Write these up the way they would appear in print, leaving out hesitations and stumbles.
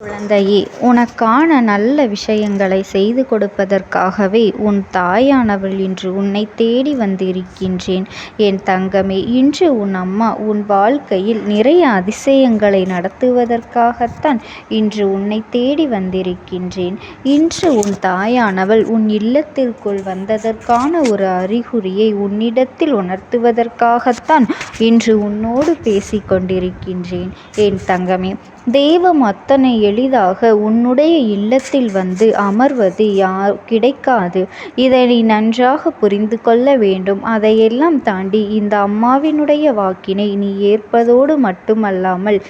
குழந்தையே, உனக்கான நல்ல விஷயங்களை செய்து கொடுப்பதற்காகவே உன் தாயானவள் இன்று உன்னை தேடி வந்திருக்கின்றேன். என் தங்கமே, இன்று உன் அம்மா உன் வாழ்க்கையில் நிறைய அதிசயங்களை நடத்துவதற்காகத்தான் இன்று உன்னை தேடி வந்திருக்கின்றேன். இன்று உன் தாயானவள் உன் இல்லத்திற்குள் வந்ததற்கான ஒரு அறிகுறியை உன்னிடத்தில் உணர்த்துவதற்காகத்தான் இன்று உன்னோடு பேசிக்கொண்டிருக்கின்றேன். என் தங்கமே, தெய்வம் அத்தனை எளிதாக உன்னுடைய இல்லத்தில் வந்து அமர்வது கிடைக்காது. இதை நீ நன்றாக புரிந்து கொள்ள வேண்டும். அதையெல்லாம் தாண்டி இந்த அம்மாவினுடைய வாக்கினை நீ ஏற்பதோடு மட்டுமல்லாமல்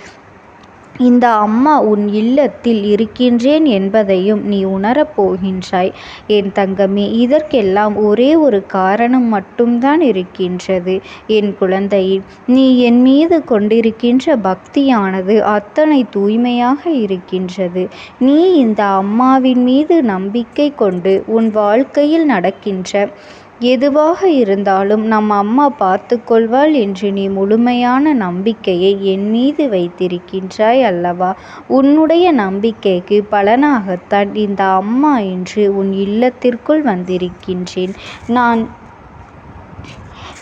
இந்த அம்மா உன் இல்லத்தில் இருக்கின்றேன் என்பதையும் நீ உணரப்போகின்றாய். என் தங்கமே, இதற்கெல்லாம் ஒரே ஒரு காரணம் மட்டும்தான் இருக்கின்றது. என் குழந்தையே, நீ என் மீது கொண்டிருக்கின்ற பக்தியானது அத்தனை தூய்மையாக இருக்கின்றது. நீ இந்த அம்மாவின் மீது நம்பிக்கை கொண்டு உன் வாழ்க்கையில் நடக்கின்ற எதுவாக இருந்தாலும் நம் அம்மா பார்த்து கொள்வாள் என்று நீ முழுமையான நம்பிக்கையை என் மீது வைத்திருக்கின்றாய் அல்லவா? உன்னுடைய நம்பிக்கைக்கு பலனாகத்தான் இந்த அம்மா இன்று உன் இல்லத்திற்குள் வந்திருக்கின்றேன்.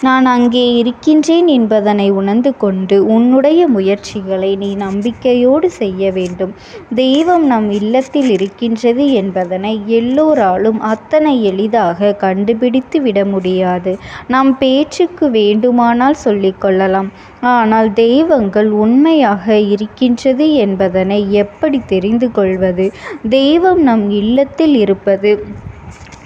நான் அங்கே இருக்கின்றேன் என்பதனை உணர்ந்து கொண்டு உன்னுடைய முயற்சிகளை நீ நம்பிக்கையோடு செய்ய வேண்டும். தெய்வம் நம் இல்லத்தில் இருக்கின்றது என்பதனை எல்லோராலும் அத்தனை எளிதாக கண்டுபிடித்து விட முடியாது. நம் பேச்சுக்கு வேண்டுமானால் சொல்லிக்கொள்ளலாம். ஆனால் தெய்வங்கள் உண்மையாக இருக்கின்றது என்பதனை எப்படி தெரிந்து கொள்வது? தெய்வம் நம் இல்லத்தில் இருப்பது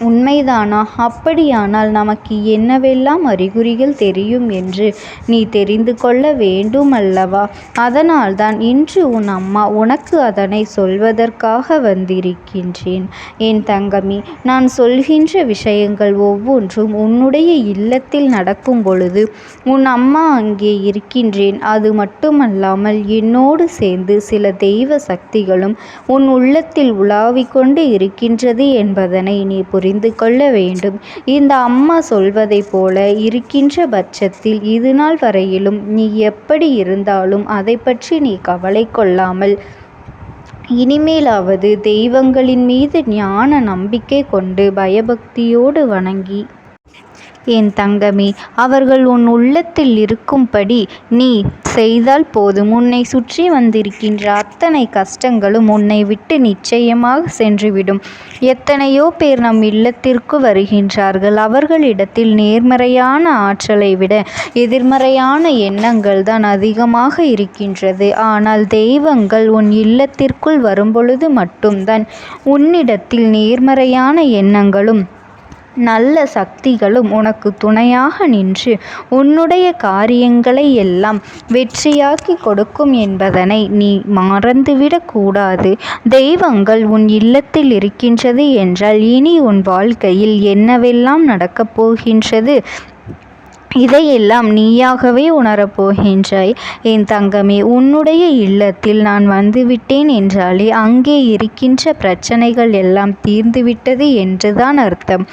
உண்மைதானா? அப்படியானால் நமக்கு என்னவெல்லாம் அறிகுறிகள் தெரியும் என்று நீ தெரிந்து கொள்ள வேண்டும் அல்லவா? அதனால்தான் இன்று உன் அம்மா உனக்கு அதனை சொல்வதற்காக வந்திருக்கின்றேன். என் தங்கமே, நான் சொல்கின்ற விஷயங்கள் ஒவ்வொன்றும் உன்னுடைய இல்லத்தில் நடக்கும் பொழுது உன் அம்மா அங்கே இருக்கின்றேன். அது மட்டுமல்லாமல் என்னோடு சேர்ந்து சில தெய்வ சக்திகளும் உன் உள்ளத்தில் உலாவிக் கொண்டு இருக்கின்றது என்பதனை நீ புரிந்து கொள்ள வேண்டும். இந்த அம்மா சொல்வதை போல இருக்கின்ற பட்சத்தில் இது நாள் வரையிலும் நீ எப்படி இருந்தாலும் அதை பற்றி நீ கவலை கொள்ளாமல் இனிமேலாவது தெய்வங்களின் மீது ஞான நம்பிக்கை கொண்டு பயபக்தியோடு வணங்கி என் தங்கமே, அவர்கள் உன் உள்ளத்தில் இருக்கும்படி நீ செய்தால் போதும். உன்னை சுற்றி வந்திருக்கின்ற அத்தனை கஷ்டங்களும் உன்னை விட்டு நிச்சயமாக சென்றுவிடும். எத்தனையோ பேர் நம் இல்லத்திற்கு வருகின்றார்கள். அவர்களிடத்தில் நேர்மறையான ஆற்றலை விட எதிர்மறையான எண்ணங்கள் தான் அதிகமாக இருக்கின்றது. ஆனால் தெய்வங்கள் உன் இல்லத்திற்குள் வரும்பொழுது மட்டும்தான் உன்னிடத்தில் நேர்மறையான எண்ணங்களும் நல்ல சக்திகளும் உனக்கு துணையாக நின்று உன்னுடைய காரியங்களை எல்லாம் வெற்றியாக்கி கொடுக்கும் என்பதனை நீ மறந்துவிடக் கூடாது. தெய்வங்கள் உன் இல்லத்தில் இருக்கின்றது என்றால் இனி உன் வாழ்க்கையில் என்னவெல்லாம் நடக்கப் போகின்றது இதையெல்லாம் நீயாகவே உணரப்போகின்றாய். என் தங்கமே, உன்னுடைய இல்லத்தில் நான் வந்துவிட்டேன் என்றாலே அங்கே இருக்கின்ற பிரச்சனைகள் எல்லாம் தீர்ந்துவிட்டது என்றுதான் அர்த்தம்.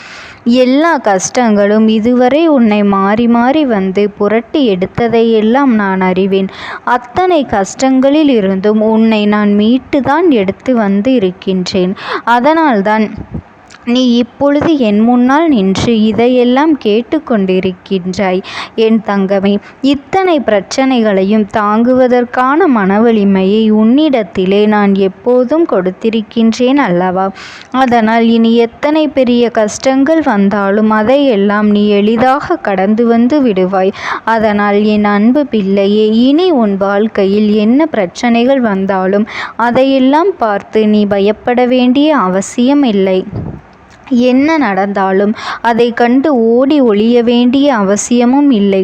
எல்லா கஷ்டங்களும் இதுவரை உன்னை மாறி மாறி வந்து புரட்டி எடுத்ததையெல்லாம் நான் அறிவேன். அத்தனை கஷ்டங்களில் இருந்தும் உன்னை நான் மீட்டுதான் எடுத்து வந்து இருக்கின்றேன். அதனால்தான் நீ இப்பொழுது என் முன்னால் நின்று இதையெல்லாம் கேட்டுக்கொண்டிருக்கின்றாய். என் தங்கமே, இத்தனை பிரச்சனைகளையும் தாங்குவதற்கான மனவலிமையை உன்னிடத்திலே நான் எப்போதும் கொடுத்திருக்கின்றேன் அல்லவா? அதனால் இனி எத்தனை பெரிய கஷ்டங்கள் வந்தாலும் அதையெல்லாம் நீ எளிதாக கடந்து வந்து விடுவாய். அதனால் என் அன்பு பிள்ளையே, இனி உன் வாழ்க்கையில் என்ன பிரச்சனைகள் வந்தாலும் அதையெல்லாம் பார்த்து நீ பயப்பட வேண்டிய அவசியம் இல்லை. என்ன நடந்தாலும் அதை கண்டு ஓடி ஒளிய வேண்டிய அவசியமும் இல்லை.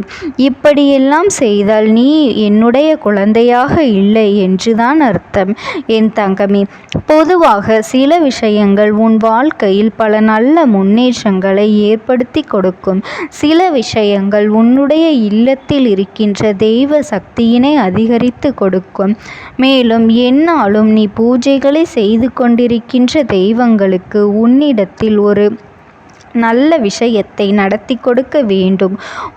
இப்படியெல்லாம் செய்தால் நீ என்னுடைய குழந்தையாக இல்லை என்றுதான் அர்த்தம். என் தங்கமே, பொதுவாக சில விஷயங்கள் உன் வாழ்க்கையில் பல நல்ல முன்னேற்றங்களை ஏற்படுத்தி கொடுக்கும். சில விஷயங்கள் உன்னுடைய இல்லத்தில் இருக்கின்ற தெய்வ சக்தியினை அதிகரித்து கொடுக்கும். மேலும் என்னாலும் நீ பூஜைகளை செய்து கொண்டிருக்கின்ற தெய்வங்களுக்கு உன்னிடத்தில் ஒரு நல்ல விஷயத்தை நடத்தி கொடுக்க வேண்டும்,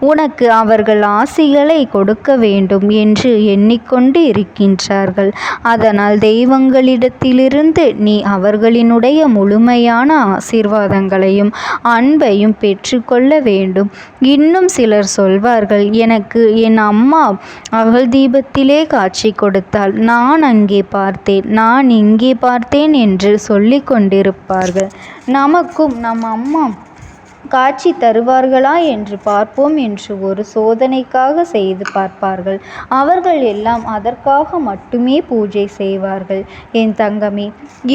உனக்கு அவர்கள் ஆசிகளை கொடுக்க வேண்டும் என்று எண்ணிக்கொண்டு இருக்கின்றார்கள். அதனால் தெய்வங்களிடத்திலிருந்து நீ அவர்களினுடைய முழுமையான ஆசீர்வாதங்களையும் அன்பையும் பெற்றுக்கொள்ள வேண்டும். இன்னும் சிலர் சொல்வார்கள், எனக்கு என் அம்மா அகல் தீபத்திலே காட்சி கொடுத்தாள், நான் அங்கே பார்த்தேன், நான் இங்கே பார்த்தேன் என்று சொல்லி கொண்டிருப்பார்கள். நமக்கும் நம் அம்மா காட்சி தருவார்களா என்று பார்ப்போம் என்று ஒரு சோதனைக்காக செய்து பார்ப்பார்கள். அவர்கள் எல்லாம் அதற்காக மட்டுமே பூஜை செய்வார்கள். என் தங்கமே,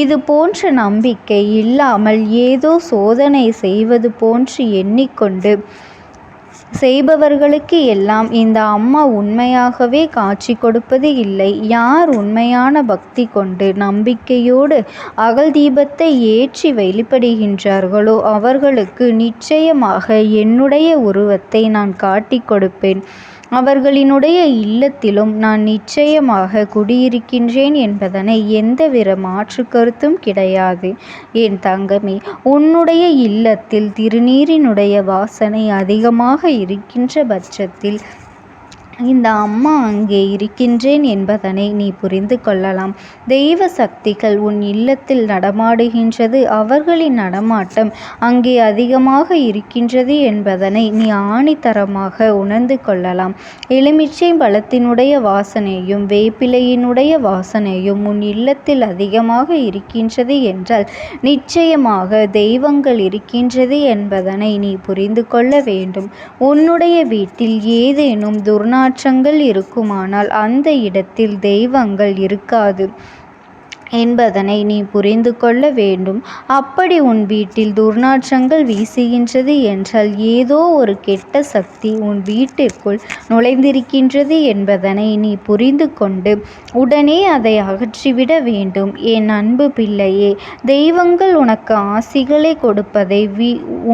இது போன்ற நம்பிக்கை இல்லாமல் ஏதோ சோதனை செய்வது போன்று எண்ணிக்கொண்டு செய்பவர்களுக்கு எல்லாம் இந்த அம்மா உண்மையாகவே காட்சி கொடுப்பது இல்லை. யார் உண்மையான பக்தி கொண்டு நம்பிக்கையோடு அகல் தீபத்தை ஏற்றி வழிபடுகின்றார்களோ அவர்களுக்கு நிச்சயமாக என்னுடைய உருவத்தை நான் காட்டி கொடுப்பேன். அவர்களினுடைய இல்லத்திலும் நான் நிச்சயமாக குடியிருக்கின்றேன் என்பதனை எந்தவித மாற்று கருத்தும் கிடையாது. என் தங்கமே, உன்னுடைய இல்லத்தில் திருநீரினுடைய வாசனை அதிகமாக இருக்கின்ற பட்சத்தில் இந்த அம்மா அங்கே இருக்கின்றேன் என்பதனை நீ புரிந்து கொள்ளலாம். தெய்வ சக்திகள் உன் இல்லத்தில் நடமாடுகின்றது, அவர்களின் நடமாட்டம் அங்கே அதிகமாக இருக்கின்றது என்பதனை நீ ஆணித்தரமாக உணர்ந்து கொள்ளலாம். எலுமிச்சை பழத்தினுடைய வாசனையும் வேப்பிலையினுடைய வாசனையும் உன் இல்லத்தில் அதிகமாக இருக்கின்றது என்றால் நிச்சயமாக தெய்வங்கள் இருக்கின்றது என்பதனை நீ புரிந்து கொள்ள வேண்டும். உன்னுடைய வீட்டில் ஏதேனும் துர்நாற்றங்கள் இருக்குமானால் அந்த இடத்தில் தெய்வங்கள் இருக்காது என்பதனை நீ புரிந்து கொள்ள வேண்டும். அப்படி உன் வீட்டில் துர்நாற்றங்கள் வீசுகின்றது என்றால் ஏதோ ஒரு கெட்ட சக்தி உன் வீட்டிற்குள் நுழைந்திருக்கின்றது என்பதனை நீ புரிந்து கொண்டு உடனே அதை அகற்றிவிட வேண்டும். என் அன்பு பிள்ளையே, தெய்வங்கள் உனக்கு ஆசிகளை கொடுப்பதை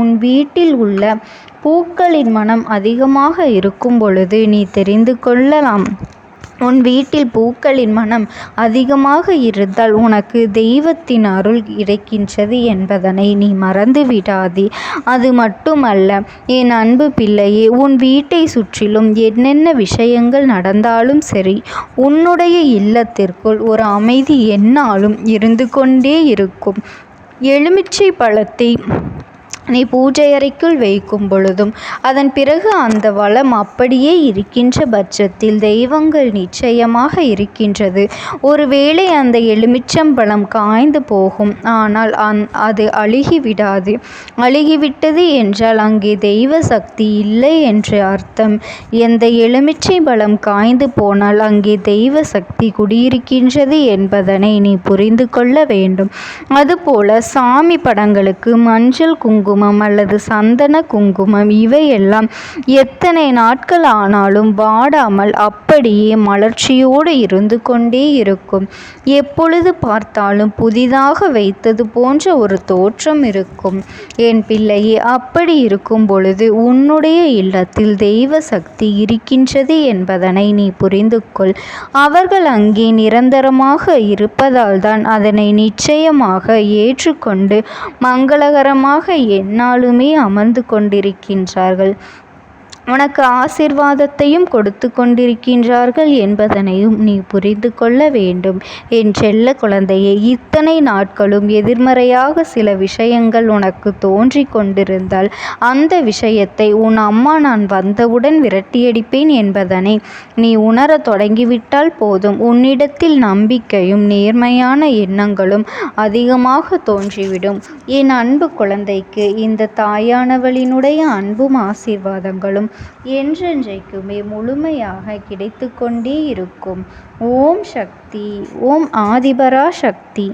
உன் வீட்டில் உள்ள பூக்களின் மனம் அதிகமாக இருக்கும் பொழுது நீ தெரிந்து கொள்ளலாம். உன் வீட்டில் பூக்களின் மனம் அதிகமாக இருந்தால் உனக்கு தெய்வத்தின் அருள் கிடைக்கின்றது என்பதனை நீ மறந்து விடாதே. அது மட்டுமல்ல என் அன்பு பிள்ளையே, உன் வீட்டை சுற்றிலும் என்னென்ன விஷயங்கள் நடந்தாலும் சரி, உன்னுடைய இல்லத்திற்குள் ஒரு அமைதி எந்நாளும் இருந்து கொண்டே இருக்கும். எலுமிச்சை பழத்தை நீ பூஜை அறைக்குள் வைக்கும் பொழுதும் அதன் பிறகு அந்த வளம் அப்படியே இருக்கின்ற பட்சத்தில் தெய்வங்கள் நிச்சயமாக இருக்கின்றது. ஒருவேளை அந்த எலுமிச்சம்பழம் காய்ந்து போகும், ஆனால் அது அழுகிவிடாது. அழுகிவிட்டது என்றால் அங்கே தெய்வ சக்தி இல்லை என்று அர்த்தம். எந்த எலுமிச்சை பழம் காய்ந்து போனால் அங்கே தெய்வ சக்தி குடியிருக்கின்றது என்பதனை நீ புரிந்து கொள்ள வேண்டும். அதுபோல சாமி படங்களுக்கு மஞ்சள் குங்குமம் அல்லது சந்தன குங்குமம் இவையெல்லாம் எத்தனை நாட்கள் ஆனாலும் வாடாமல் அப்படியே மலர்ச்சியோடு இருந்து கொண்டே இருக்கும். எப்பொழுது பார்த்தாலும் புதிதாக வைத்தது போன்ற ஒரு தோற்றம் இருக்கும். என் பிள்ளையே, அப்படி இருக்கும் பொழுது உன்னுடைய இல்லத்தில் தெய்வ சக்தி இருக்கின்றது என்பதனை நீ புரிந்து கொள். அவர்கள் அங்கே நிரந்தரமாக இருப்பதால் தான் அதனை நிச்சயமாக ஏற்றுக்கொண்டு மங்களகரமாக எந்நாளுமே அமர்ந்து கொண்டிருக்கின்றார்கள். உனக்கு ஆசீர்வாதத்தையும் கொடுத்து கொண்டிருக்கின்றார்கள் என்பதனையும் நீ புரிந்து கொள்ள வேண்டும். என் செல்ல குழந்தையே, இத்தனை நாட்களும் எதிர்மறையாக சில விஷயங்கள் உனக்கு தோன்றி கொண்டிருந்தால் அந்த விஷயத்தை உன் அம்மா நான் வந்தவுடன் விரட்டியடிப்பேன் என்பதனை நீ உணர தொடங்கிவிட்டால் போதும். உன்னிடத்தில் நம்பிக்கையும் நேர்மையான எண்ணங்களும் அதிகமாக தோன்றிவிடும். என் அன்பு குழந்தைக்கு இந்த தாயானவளினுடைய அன்பும் ஆசீர்வாதங்களும் என்றென்றைக்குமே முழுமையாக கிடைத்து கொண்டே இருக்கும். ஓம் சக்தி. ஓம் ஆதிபரா சக்தி.